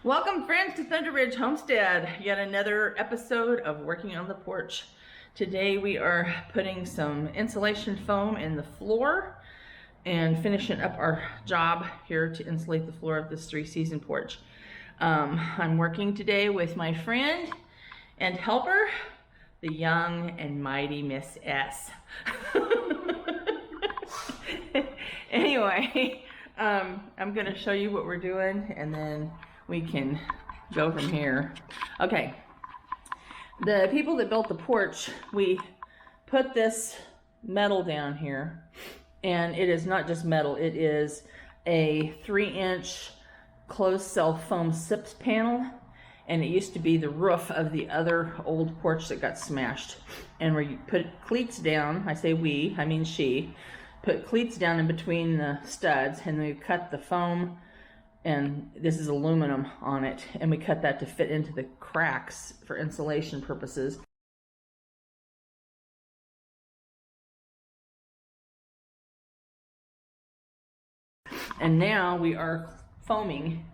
Welcome friends to Thunder Ridge Homestead, yet another episode of Working on the Porch. Today we are putting some insulation foam in the floor and finishing up our job here to insulate the floor of this 3-season porch. I'm working today with my friend and helper, the young and mighty Miss S. Anyway, I'm going to show you what we're doing and then we can go from here. Okay, the people that built the porch, we put this metal down here, and it is not just metal, it is a 3-inch closed cell foam SIPS panel, and it used to be the roof of the other old porch that got smashed. And we put cleats down, I say we, I mean she, put cleats down in between the studs, and we cut the foam, and this is aluminum on it, and we cut that to fit into the cracks for insulation purposes. And now we are foaming,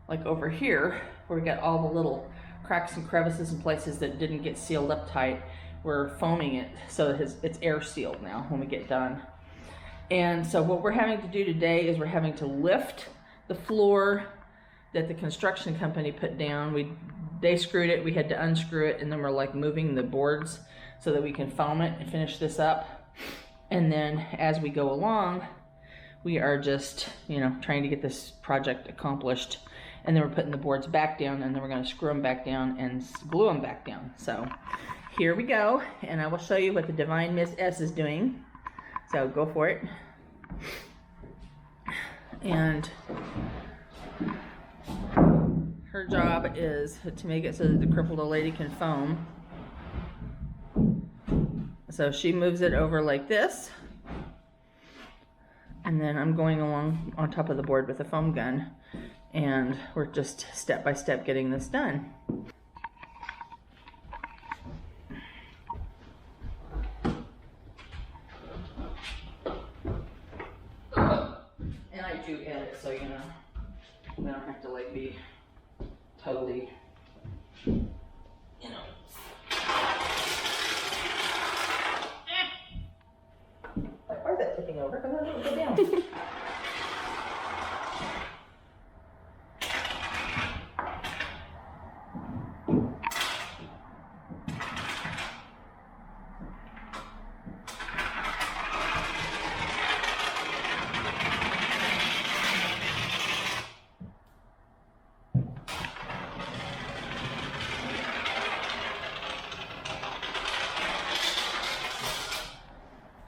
like over here, where we got all the little cracks and crevices and places that didn't get sealed up tight. We're foaming it so it's air sealed now when we get done. And so what we're having to do today is we're having to lift the floor that the construction company put down. They screwed it, we had to unscrew it, and then we're like moving the boards so that we can foam it and finish this up. And then as we go along, we are just, trying to get this project accomplished. And then we're putting the boards back down, and then we're gonna screw them back down and glue them back down. So here we go, and I will show you what the divine Miss S is doing. So go for it. And her job is to make it so that the crippled old lady can foam. So she moves it over like this, and then I'm going along on top of the board with a foam gun, and we're just step by step getting this done. And I do edit, so we don't have to like be totally, Why is that tipping over? Because I don't go down.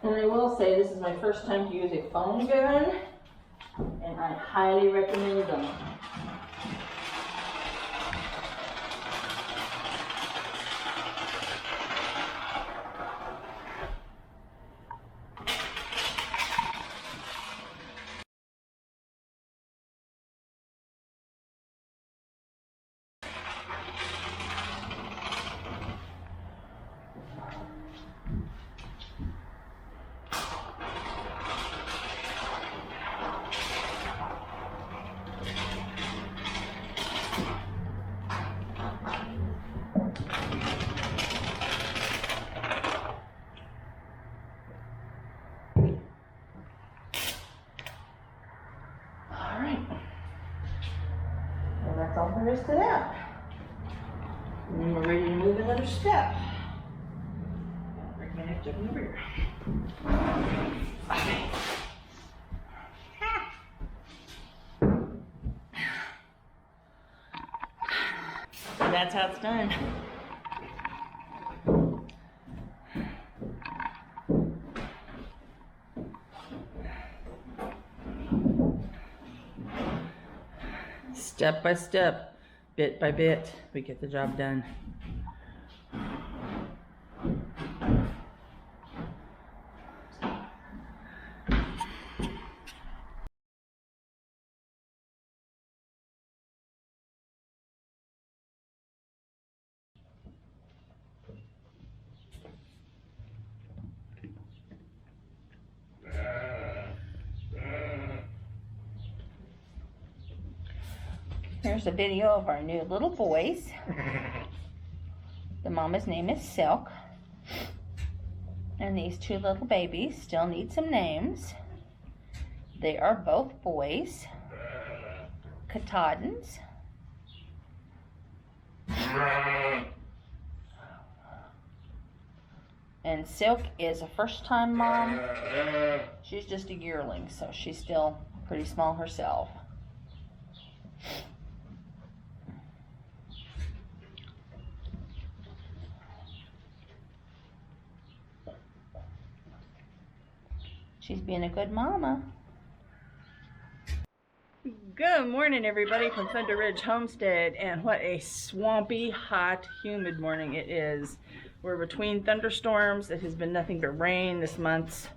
And I will say this is my first time to use a foam gun, and I highly recommend them. That's all there is to that. And then we're ready to move another step. Bring my next up over here. Okay. And that's how it's done. Step by step, bit by bit, we get the job done. Here's a video of our new little boys. The mama's name is Silk. And these two little babies still need some names. They are both boys. Katahdins. And Silk is a first-time mom. She's just a yearling, so she's still pretty small herself. She's being a good mama. Good morning, everybody, from Thunder Ridge Homestead, and what a swampy, hot, humid morning it is. We're between thunderstorms. It has been nothing but rain this month,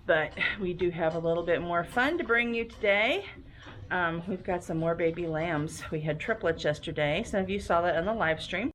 but we do have a little bit more fun to bring you today. We've got some more baby lambs. We had triplets yesterday. Some of you saw that on the live stream.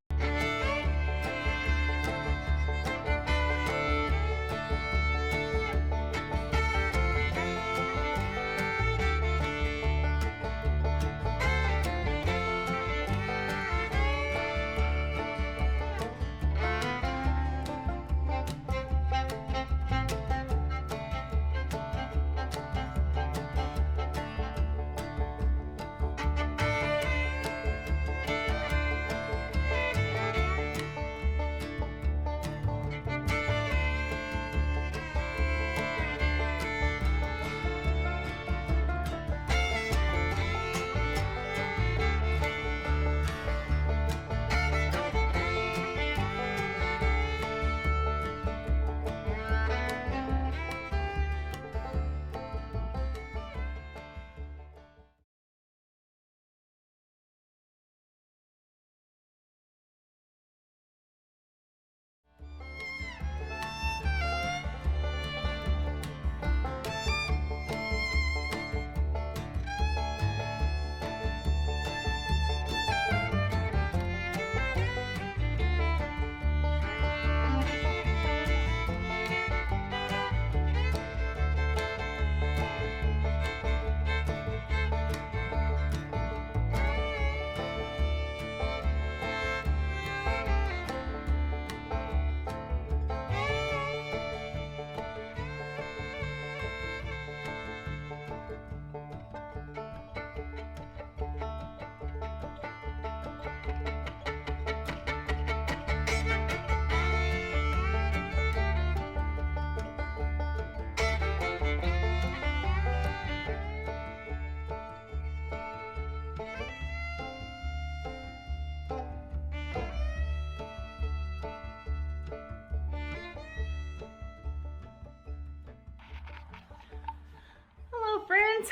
Friends,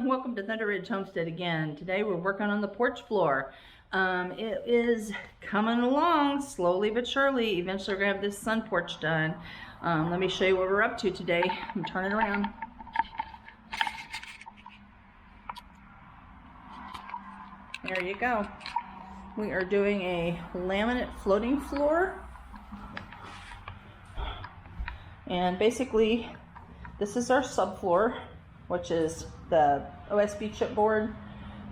welcome to Thunder Ridge Homestead again. Today we're working on the porch floor. It is coming along slowly but surely. Eventually we're gonna have this sun porch done. Let me show you what we're up to today. I'm gonna turn it around. There you go. We are doing a laminate floating floor. And basically this is our subfloor, which is the OSB chipboard.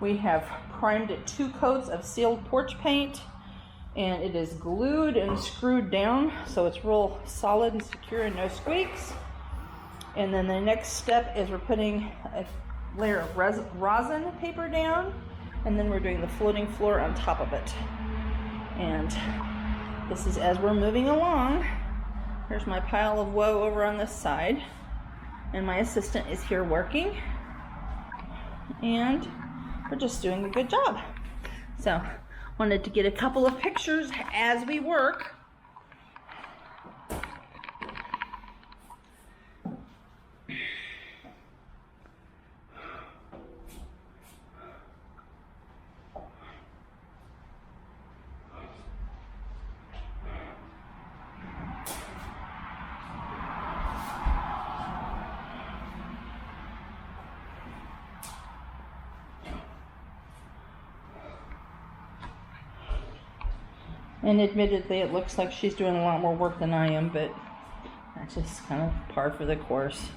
We have primed it 2 coats of sealed porch paint, and it is glued and screwed down so it's real solid and secure and no squeaks. And then the next step is we're putting a layer of rosin paper down, and then we're doing the floating floor on top of it. And this is as we're moving along. Here's my pile of woe over on this side. And my assistant is here working, and we're just doing a good job. So, wanted to get a couple of pictures as we work. And admittedly, it looks like she's doing a lot more work than I am, but that's just kind of par for the course.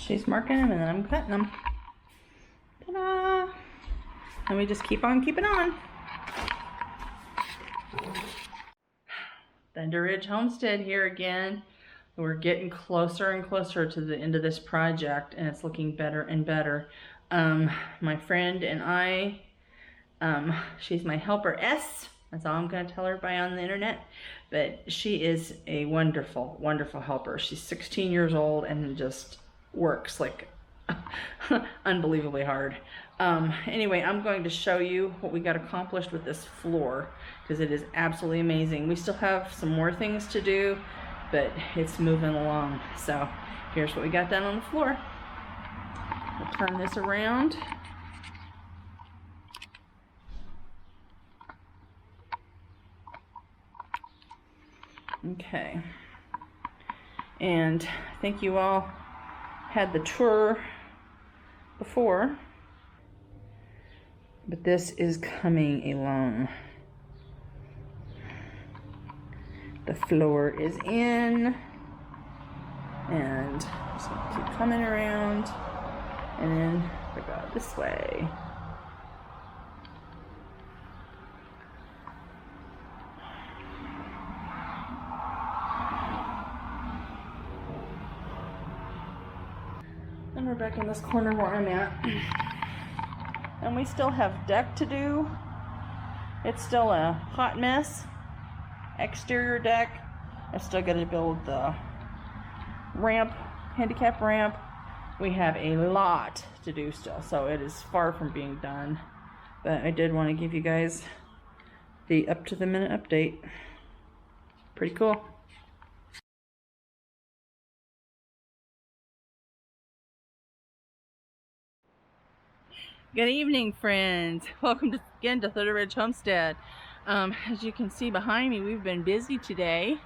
She's marking them and then I'm cutting them. Ta-da! And we just keep on keeping on. Thunder Ridge Homestead here again. We're getting closer and closer to the end of this project, and it's looking better and better. My friend and I, she's my helper S. That's all I'm going to tell everybody on the internet. But she is a wonderful, wonderful helper. She's 16 years old and just works like unbelievably hard. Anyway, I'm going to show you what we got accomplished with this floor, because it is absolutely amazing. We still have some more things to do, but it's moving along. So here's what we got done on the floor. We'll turn this around. Okay. And I think you all had the tour before, but this is coming along. The floor is in, and just gonna keep coming around, and then we go this way. And we're back in this corner where I'm at. And we still have deck to do. It's still a hot mess. Exterior deck. I still got to build the ramp, handicap ramp. We have a lot to do still, so it is far from being done. But I did want to give you guys the up-to-the-minute update. Pretty cool. Good evening, friends. Welcome again to Thunder Ridge Homestead. As you can see behind me, we've been busy today.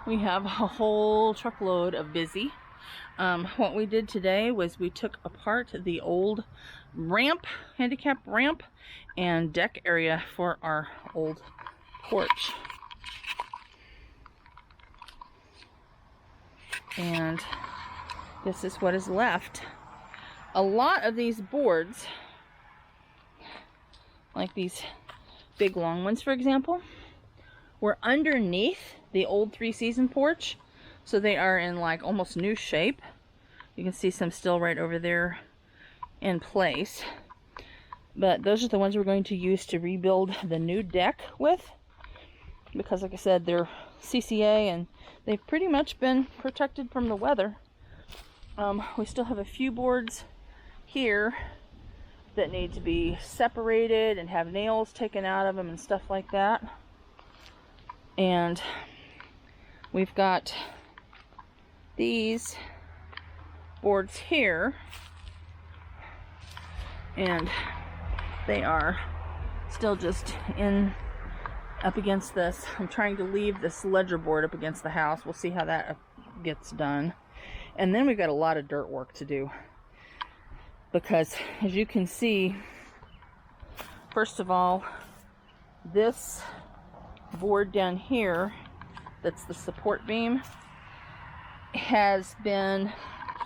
We have a whole truckload of busy. What we did today was we took apart the old ramp, handicap ramp, and deck area for our old porch. And this is what is left. A lot of these boards, like these big long ones for example, were underneath the old 3-season porch, so they are in like almost new shape. You can see some still right over there in place, but those are the ones we're going to use to rebuild the new deck with, because like I said, they're CCA and they've pretty much been protected from the weather. We still have a few boards here that need to be separated and have nails taken out of them and stuff like that. And we've got these boards here, and they are still just up against this. I'm trying to leave this ledger board up against the house. We'll see how that gets done. And then we've got a lot of dirt work to do, because as you can see, first of all, this board down here, that's the support beam, has been,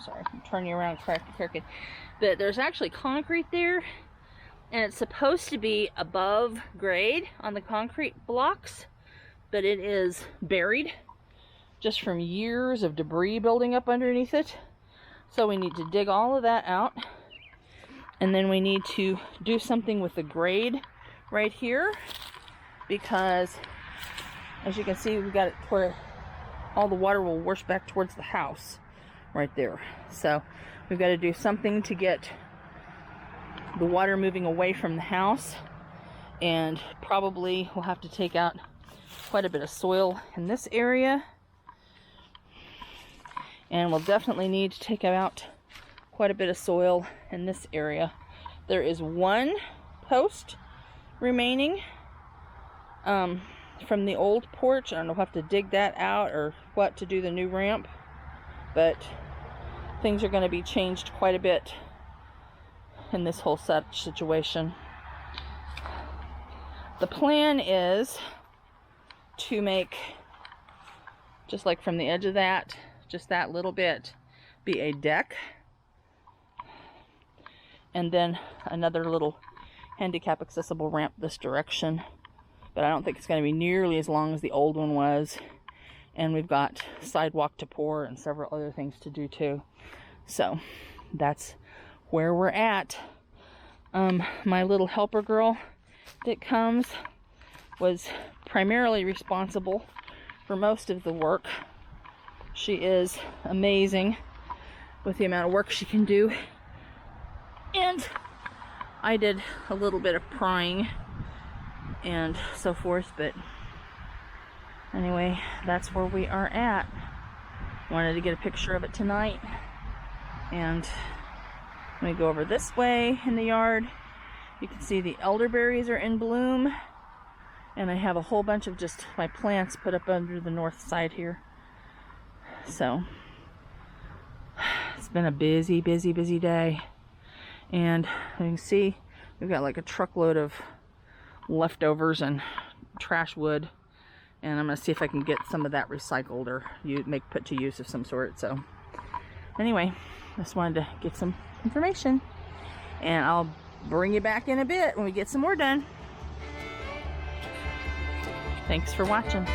sorry, I'm turning you around, crooked, but there's actually concrete there, and it's supposed to be above grade on the concrete blocks, but it is buried just from years of debris building up underneath it. So we need to dig all of that out. And then we need to do something with the grade right here, because as you can see, we've got it where all the water will wash back towards the house right there. So we've got to do something to get the water moving away from the house, and probably we'll have to take out quite a bit of soil in this area, and we'll definitely need to take out quite a bit of soil in this area. There is one post remaining from the old porch. I don't know if we'll have to dig that out or what to do the new ramp, but things are going to be changed quite a bit in this whole situation. The plan is to make, just like from the edge of that just that little bit, be a deck. And then another little handicap accessible ramp this direction. But I don't think it's going to be nearly as long as the old one was. And we've got sidewalk to pour and several other things to do too. So that's where we're at. My little helper girl that comes was primarily responsible for most of the work. She is amazing with the amount of work she can do. And I did a little bit of prying and so forth, but anyway, that's where we are at. Wanted to get a picture of it tonight. And let me go over this way in the yard. You can see the elderberries are in bloom, and I have a whole bunch of just my plants put up under the north side here. So it's been a busy day. And you can see we've got like a truckload of leftovers and trash wood, and I'm gonna see if I can get some of that recycled or put to use of some sort. So anyway, just wanted to get some information, and I'll bring you back in a bit when we get some more done. Thanks for watching.